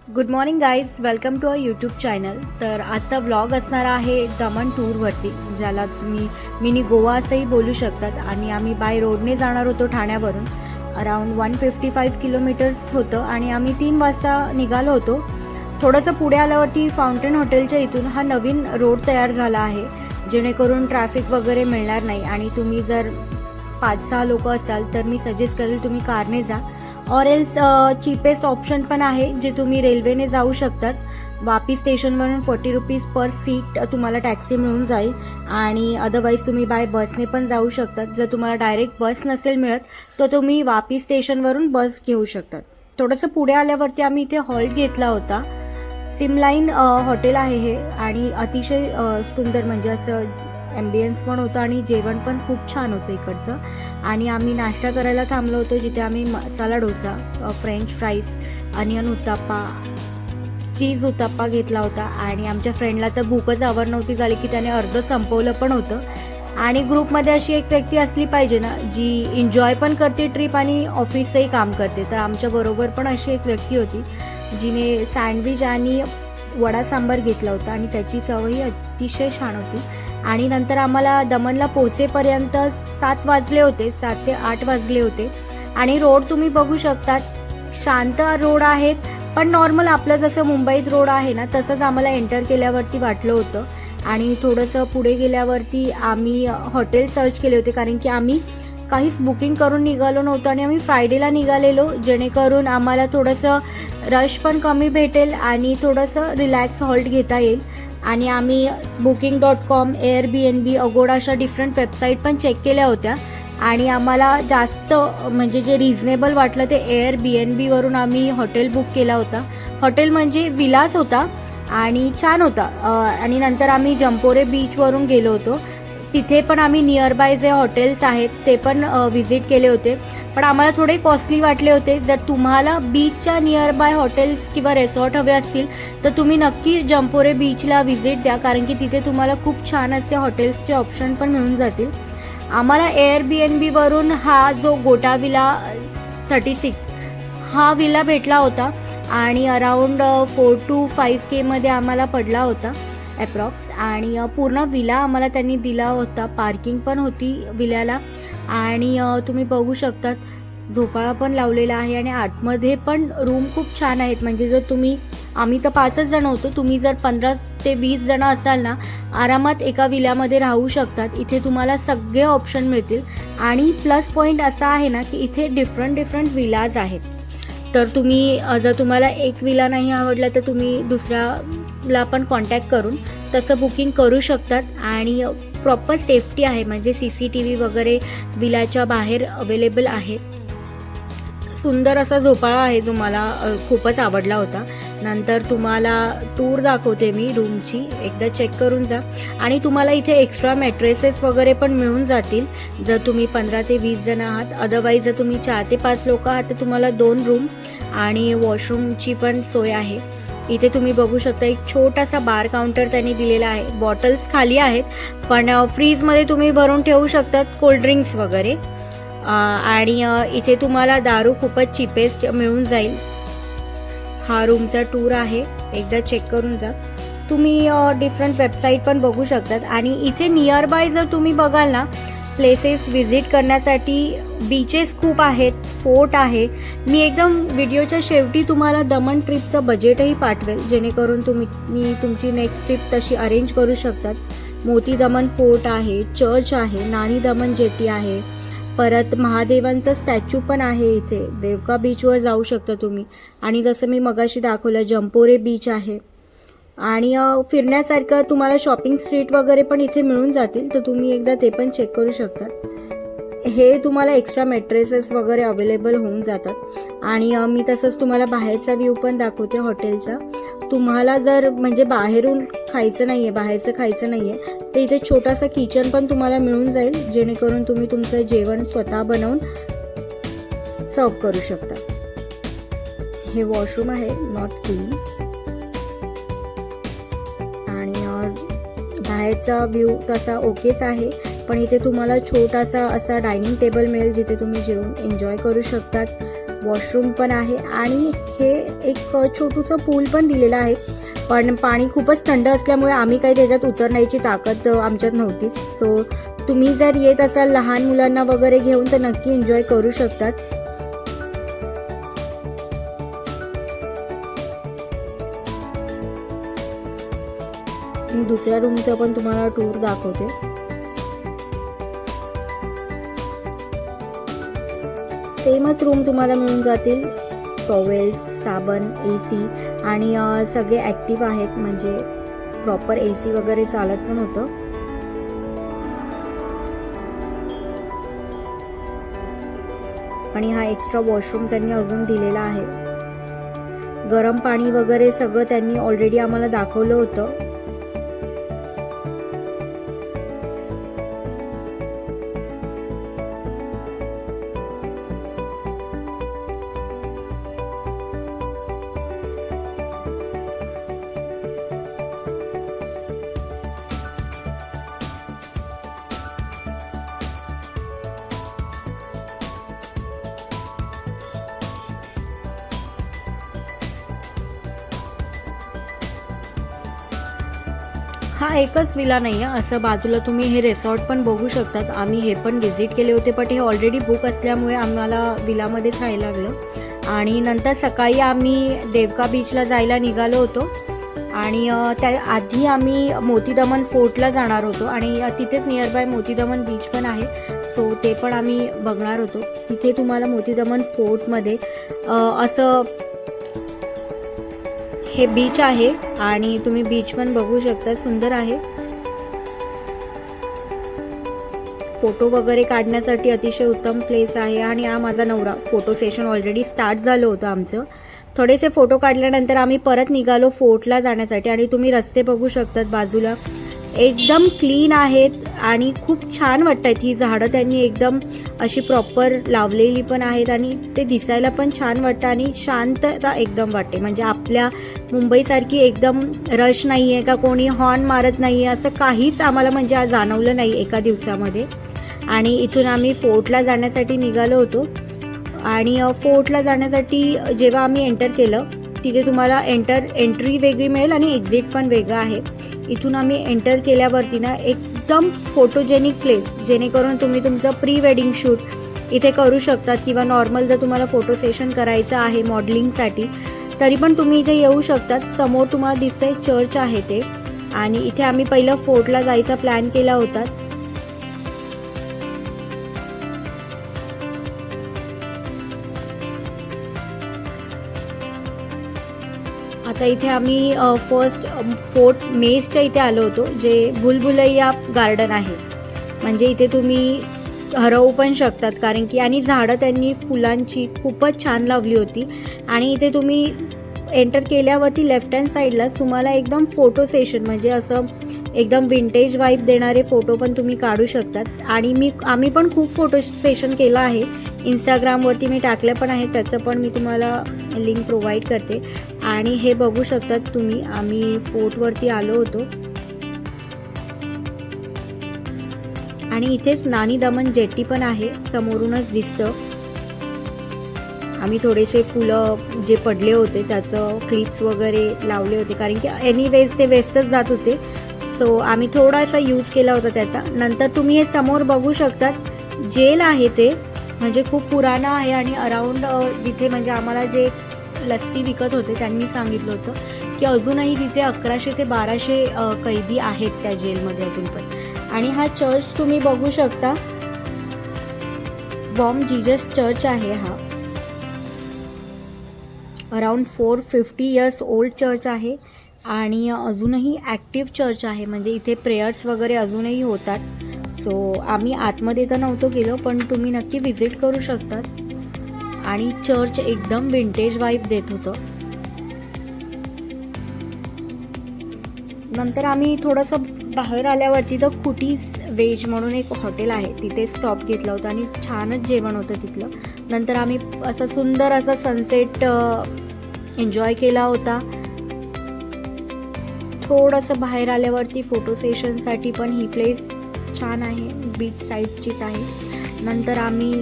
Good morning guys, welcome to our YouTube channel. तर आजचा vlog असणार आहे दमण टूरवरती, ज्याला तुम्ही मिनी गोवा असंही बोलू शकतात. आणि आम्ही बाय रोडने जाणार होतो ठाण्यावरून. अराऊंड 155 किलोमीटर्स होतं आणि आम्ही 3 वाजता निघालो होतो. थोडंसं पुढे आल्यावरती फाउंटेन हॉटेलच्या इथून हा नवीन रोड तयार झाला आहे, जेणेकरून ट्रॅफिक वगैरे मिळणार नाही. आणि तुम्ही जर 5-6 लोक असाल तर मी सजेस्ट करेल तुम्ही कारने जा. ऑर एल्स चीपेस्ट ऑप्शन पण आहे, जे तुम्ही रेल्वेने जाऊ शकतात. वापी स्टेशनवरून 40 रुपीज पर सीट तुम्हाला टॅक्सी मिळून जाईल. आणि अदरवाईज तुम्ही बाय बसने पण जाऊ शकतात. जर तुम्हाला डायरेक्ट बस नसेल मिळत तर तुम्ही वापी स्टेशनवरून बस घेऊ शकतात. थोडंसं पुढे आल्यावरती आम्ही इथे हॉल्ट घेतला होता. सिमलाईन हॉटेल आहे हे, आणि अतिशय सुंदर, म्हणजे असं ॲम्बियन्स पण होतं आणि जेवण पण खूप छान होतं इकडचं. आणि आम्ही नाश्ता करायला थांबलो होतो, जिथे आम्ही masala dosa, French fries, onion uttapam, cheese uttapam घेतला होता. आणि आमच्या फ्रेंडला तर भूकच आवर नव्हती झाली की त्याने अर्ध संपवलं पण होतं. आणि ग्रुपमध्ये अशी एक व्यक्ती असली पाहिजे ना, जी एन्जॉय पण करते ट्रिप आणि ऑफिसचंही काम करते. तर आमच्याबरोबर पण अशी एक व्यक्ती होती, जिने सँडविच आणि वडा सांबार घेतला होता आणि त्याची चवही अतिशय छान होती. आणि नंतर आम्हाला दमणला पोहोचेपर्यंत 7 वाजले होते, 7 ते 8 वाजले होते. आणि रोड तुम्ही बघू शकतात, शांत रोड आहेत, पण नॉर्मल आपलं जसं मुंबईत रोड आहे ना, तसंच आम्हाला एंटर केल्यावरती वाटलं होतं. आणि थोडंसं पुढे गेल्यावरती आम्ही हॉटेल सर्च केले होते, कारण की आम्ही काहीच बुकिंग करून निघालो नव्हतो आणि आम्ही फ्रायडेला निघालेलो, जेणेकरून आम्हाला थोडंसं रश पण कमी भेटेल आणि थोडंसं रिलॅक्स हॉल्ट घेता येईल. आणि आम्ही Booking.com, Airbnb, अगोडा अशा डिफरंट वेबसाईट पण चेक केल्या होत्या. आणि आम्हाला जास्त म्हणजे जे रिझनेबल वाटलं ते Airbnbवरून आम्ही हॉटेल बुक केला होता. हॉटेल म्हणजे विलास होता आणि छान होता. आणि नंतर आम्ही जंपोरे बीचवरून गेलो होतो. तिथे पण आम्ही नियर बाय जे हॉटेल्स आहेत ते पण व्हिजिट केले होते, पण आम्हाला थोडे कॉस्टली वाटले होते. जर तुम्हाला बीचच्या नियर बाय हॉटेल्स किंवा रिसॉर्ट हवे असतील तर तुम्ही नक्की जंपोरे बीचला व्हिजिट द्या, कारण की तिथे तुम्हाला खूप छान असे हॉटेल्सचे ऑप्शन पण मिळून जातील. आम्हाला Airbnbवरून हा जो गोटा विला 36 हा विला भेटला होता आणि अराऊंड 4 to 5K मध्ये आम्हाला पडला होता ॲप्रॉक्स. आणि पूर्ण विला आम्हाला त्यांनी दिला होता, पार्किंग पण होती विल्याला. आणि तुम्ही बघू शकतात झोपाळा पण लावलेला आहे आणि आतमध्ये पण रूम खूप छान आहेत. म्हणजे जर आम्ही तर 5च जण होतो, तुम्ही जर 15 ते 20 जण असाल ना, आरामात एका विल्यामध्ये राहू शकतात. इथे तुम्हाला सगळे ऑप्शन मिळतील. आणि प्लस पॉईंट असा आहे ना की इथे डिफरंट विलाज आहेत. तर जर तुम्हाला एक विला नाही आवडला तर तुम्ही दुसऱ्याला पण कॉन्टॅक्ट करून तसं बुकिंग करू शकतात. आणि प्रॉपर सेफ्टी आहे, म्हणजे CCTV वगैरे विलाच्या बाहेर अवेलेबल आहेत. सुंदर असा झोपाळा आहे जो मला खूपच आवडला होता. नंतर तुम्हाला टूर दाखवते मी रूमची, एकदा चेक करून जा. आणि तुम्हाला इथे एक्स्ट्रा मॅट्रेसेस वगैरे पण मिळून जातील जर तुम्ही 15 ते 20 जण आहात. अदरवाईज जर तुम्ही 4 ते 5 लोक आहात तर तुम्हाला 2 रूम आणि वॉशरूमची पण सोय आहे. इथे तुम्ही बघू शकता एक छोटासा बार काउंटर त्यांनी दिलेला आहे. बॉटल्स खाली आहेत, पण फ्रीजमध्ये तुम्ही भरून ठेवू शकतात कोल्ड्रिंक्स वगैरे. आणि इथे तुम्हाला दारू खूपच चिपेस्ट मिळून जाईल. हा रूमचा टूर आहे, एकदा चेक करून जा. तुम्ही डिफरंट वेबसाईट पण बघू शकतात. आणि इथे नियर बाय जर तुम्ही बघाल ना, प्लेसेस व्हिजिट करण्यासाठी बीचेस खूप आहेत, फोर्ट आहे. मी एकदम व्हिडिओच्या शेवटी तुम्हाला दमण ट्रिपचं बजेटही पाठवेल, जेणेकरून तुम्ही तुमची नेक्स्ट ट्रिप तशी अरेंज करू शकतात. मोती दमण फोर्ट आहे, चर्च आहे, नानी दमण जेटी आहे, परत महादेवांचं स्टॅच्यू पण आहे. इथे देवका बीचवर जाऊ शकता तुम्ही. आणि जसं मी मगाशी दाखवलं जंपोरे बीच आहे. आणि फिरण्यासारखं तुम्हाला शॉपिंग स्ट्रीट वगैरे पण इथे मिळून जातील, तर तुम्ही एकदा ते पण चेक करू शकतात. हे तुम्हाला एक्स्ट्रा मॅट्रेसेस वगैरे अवेलेबल होऊन जातात. आणि मी तसंच तुम्हाला बाहेरचा व्ह्यू पण दाखवते हॉटेलचा. तुम्हाला जर म्हणजे बाहेरून खायचं नाही आहे, बाहेरचं खायचं नाही आहे, तर इथे छोटासा किचन पण तुम्हाला मिळून जाईल, जेणेकरून तुम्ही तुमचं जेवण स्वतः बनवून सर्व करू शकता. हे वॉशरूम आहे, नॉट क्लीन. आणि बाहेरचा व्ह्यू तसा ओकेच आहे, पण इथे तुम्हाला छोटासा असा डायनिंग टेबल मिळेल, जिथे तुम्ही जेवण एन्जॉय करू शकतात. वॉशरूम पण आहे आणि हे एक छोटूसं पूल पण दिलेलं आहे. पण पाणी खूपच थंड असल्यामुळे आम्ही काही त्याच्यात उतरण्याची ताकद आमच्यात नव्हतीच. सो तुम्ही जर येत असाल लहान मुलांना वगैरे घेऊन तर नक्की एन्जॉय करू शकतात. मी दुसऱ्या रूमचं पण तुम्हाला टूर दाखवते. सेमच रूम तुम्हाला मिळून जातील. टॉवेल्स, साबण, AC आणि सगळे ॲक्टिव्ह आहेत, म्हणजे प्रॉपर AC वगैरे चालत पण होतं. आणि हा एक्स्ट्रा वॉशरूम त्यांनी अजून दिलेला आहे. गरम पाणी वगैरे सगळं त्यांनी ऑलरेडी आम्हाला दाखवलं होतं. हा एकच विला नाही आहे, असं बाजूला तुम्ही हे रिसॉर्ट पण बघू शकतात. आम्ही हे पण व्हिजिट केले होते, पण हे ऑलरेडी बुक असल्यामुळे आम्हाला विलामध्येच राहायला लागलं. आणि नंतर सकाळी आम्ही देवका बीचला जायला निघालो होतो आणि त्याआधी आम्ही मोतीदमन फोर्टला जाणार होतो आणि तिथेच नियरबाय मोतीदमन बीच पण आहे. सो ते पण आम्ही बघणार होतो. तिथे तुम्हाला मोतीदमन फोर्टमध्ये असं हे बीच आहे आणि तुम्ही बीच पण बघू शकता, सुंदर आहे. फोटो वगैरे काढण्यासाठी अतिशय उत्तम प्लेस आहे. आणि हा माझा नवरा. फोटो सेशन ऑलरेडी स्टार्ट झालं होतं आमचं. थोडेसे फोटो काढल्यानंतर आम्ही परत निघालो फोर्टला जाण्यासाठी. आणि तुम्ही रस्ते बघू शकतात बाजूला, एकदम क्लीन आहेत आणि खूप छान वाटतात. ही झाडं त्यांनी एकदम अशी प्रॉपर लावलेली पण आहेत आणि ते दिसायला पण छान वाटतं आणि शांतता एकदम वाटते. म्हणजे आपल्या मुंबईसारखी एकदम रश नाही आहे का, कोणी हॉर्न मारत नाही आहे, असं काहीच आम्हाला म्हणजे जाणवलं नाही एका दिवसामध्ये. आणि इथून आम्ही फोर्टला जाण्यासाठी निघालो होतो. आणि फोर्टला जाण्यासाठी जेव्हा आम्ही एंटर केलं, तिथे तुम्हाला एंट्री वेगळी मिळेल आणि एक्झिट पण वेगळं आहे. इथून आम्ही एंटर केल्यावरती ना एकदम फोटोजेनिक प्लेस, जेणेकरून तुम्ही तुमचं प्री वेडिंग शूट इथे करू शकतात किंवा नॉर्मल जर तुम्हाला फोटो सेशन करायचं आहे मॉडेलिंगसाठी तरी पण तुम्ही इथे येऊ शकतात. समोर तुम्हाला दिसतंय चर्च आहे ते. आणि इथे आम्ही पहिलं फोर्टला जायचा प्लॅन केला होता. आता इथे आम्ही फर्स्ट फोर्ट मेसच्या इथे आलो होतो, जे भुलभुलैया गार्डन आहे. म्हणजे इथे तुम्ही हरवू पण शकतात, कारण की आणि झाडं त्यांनी फुलांची खूपच छान लावली होती. आणि इथे तुम्ही एंटर केल्यावरती लेफ्ट हँड साईडलाच तुम्हाला एकदम फोटो सेशन, म्हणजे असं एकदम विंटेज वाईब देणारे फोटो पण तुम्ही काढू शकतात. आणि आम्ही पण खूप फोटो सेशन केलं आहे. इंस्टाग्रामवरती मी टाकलं पण आहे, त्याचं पण मी तुम्हाला लिंक प्रोव्हाइड करते. आणि हे बघू शकतात तुम्ही, आम्ही फोर्टवरती आलो होतो. आणि इथेच नानी दमन जेट्टी पण आहे, समोरूनच दिसतं. आम्ही थोडेसे फुलं जे पडले होते त्याचं क्लिप्स वगैरे लावले होते, कारण की एनिवेज ते वेस्टच जात होते. सो आम्ही थोडासा यूज केला होता त्याचा. नंतर तुम्ही हे समोर बघू शकतात, जेल आहे ते, म्हणजे खूप पुराणं आहे. आणि अराउंड जिथे म्हणजे आम्हाला जे लस्सी विकत होते त्यांनी सांगितलं होतं की अजूनही तिथे 1100 ते 1200 कैदी आहेत त्या जेलमध्ये अजून पण. आणि हा चर्च तुम्ही बघू शकता, बॉम जीजस चर्च आहे हा. अराउंड 450 इयर्स ओल्ड चर्च आहे आणि अजूनही ॲक्टिव्ह चर्च आहे. म्हणजे इथे प्रेयर्स वगैरे अजूनही होतात. सो आम्ही आतमध्ये तर नव्हतो गेलो, पण तुम्ही नक्की व्हिजिट करू शकतात. आणि चर्च एकदम विंटेज वाईब देत होतं. नंतर आम्ही थोडंसं बाहेर आल्यावरती द कुटीज वेज म्हणून एक हॉटेल आहे, तिथे स्टॉप घेतला होता आणि छानच जेवण होतं तिथलं. नंतर आम्ही असं सुंदर असा सनसेट एन्जॉय केला होता. थोडंसं बाहेर आल्यावरती फोटो सेशनसाठी पण ही प्लेस छान आहे, बीच साईडचीच आहे. नंतर आम्ही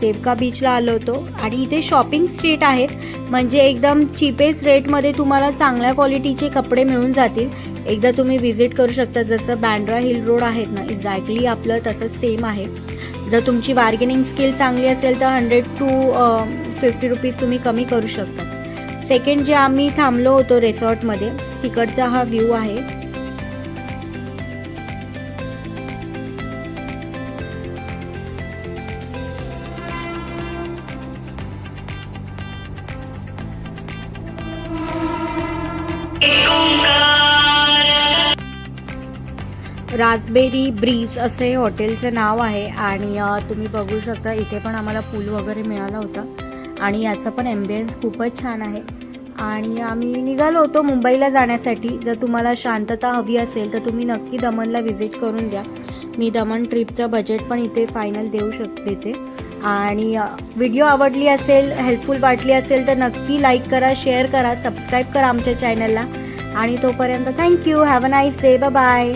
देवका बीचला आलो होतो आणि इथे शॉपिंग स्ट्रीट आहेत, म्हणजे एकदम चिपेस्ट रेटमध्ये तुम्हाला चांगल्या क्वालिटीचे कपडे मिळून जातील. एकदा तुम्ही व्हिजिट करू शकता. जसं बँड्रा हिल रोड आहेत ना, एक्झॅक्टली आपलं तसंच सेम आहे. जर तुमची बार्गेनिंग स्किल चांगली असेल तर 100 to 50 रुपीज तुम्ही कमी करू शकता. सेकंड जे आम्ही थांबलो होतो रिसॉर्टमध्ये, तिकडचा हा व्ह्यू आहे. रास्पबेरी ब्रीज असे हॉटेलचं नाव आहे आणि तुम्ही बघू शकता इथे पण आम्हाला पूल वगैरे मिळाला होता आणि याचा पण ॲम्बियन्स खूपच छान आहे. आणि आम्ही निघालो होतो मुंबईला जाण्यासाठी. जर तुम्हाला शांतता हवी असेल तर तुम्ही नक्की दमनला व्हिजिट करून द्या. मी दमन ट्रिपचं बजेट पण इथे फायनल देऊ देते. आणि व्हिडिओ आवडली असेल, हेल्पफुल वाटली असेल तर नक्की लाईक करा, शेअर करा, सबस्क्राईब करा आमच्या चॅनलला. आणि तोपर्यंत thank you. Have a nice day. Bye bye.